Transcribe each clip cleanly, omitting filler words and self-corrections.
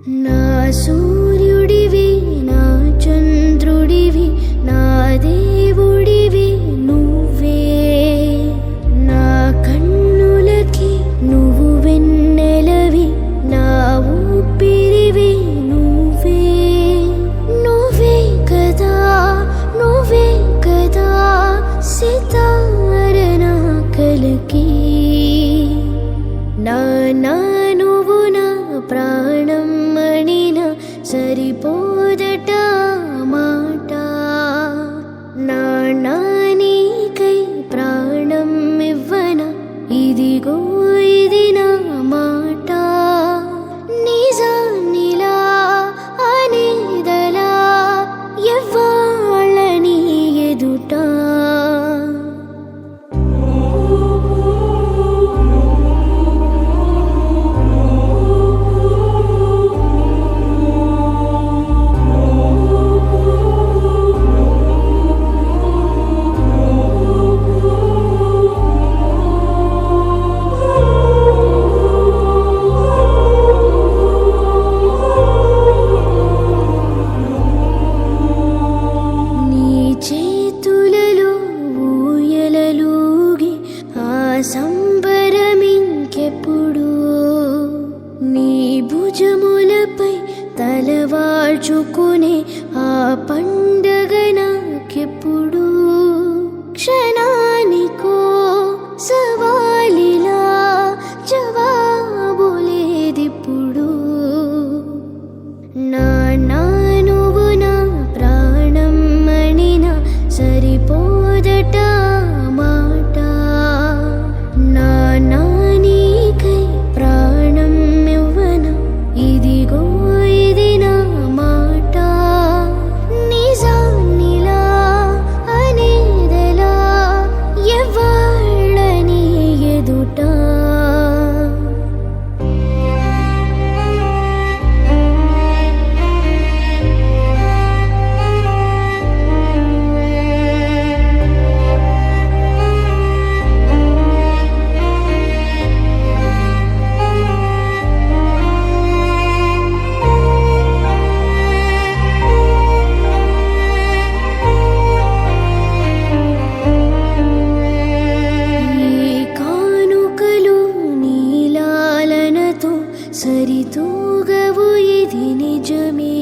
నా సూర్యుడివి, నా చంద్రుడివి, నా దేవుడివి నువ్వే. నా కన్నులకి నువ్వు వెన్నెలవి, నా ఊపిరివి నువ్వే. నువ్వే కదా, నువ్వే కదా సితార నా కలకి. నా నువ్వు నా ప్రాణం మణిన సరిపోదట మాట. నా నీకై ప్రాణం ఇవ్వన, ఇదిగో ఇది నా మాట. నిజానిలా అనేదలా ఎవ్వాళ్ళని ఎదుట. సంబరమింకెప్పుడు నీ భుజములపై తలవాల్చుకునే ఆ పండగ నాకెప్పుడు. క్షణానికో సవాలిలా జవాబు లేదిప్పుడు. నా నువ్వు నా ప్రాణం మణిన సరిపోదట మాట. నా నీకై ప్రాణం ఇవ్వన, ఇదిగో ఇది నా మాట. నిజానిలా అనేదలా ఎవ్వాళ్ళని ఎదుట. సరితూగవు ఇది నిజమే.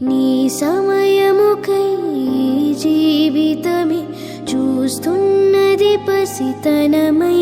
నీ సమయముకై జీవితమే చూస్తున్నది పసితనమై.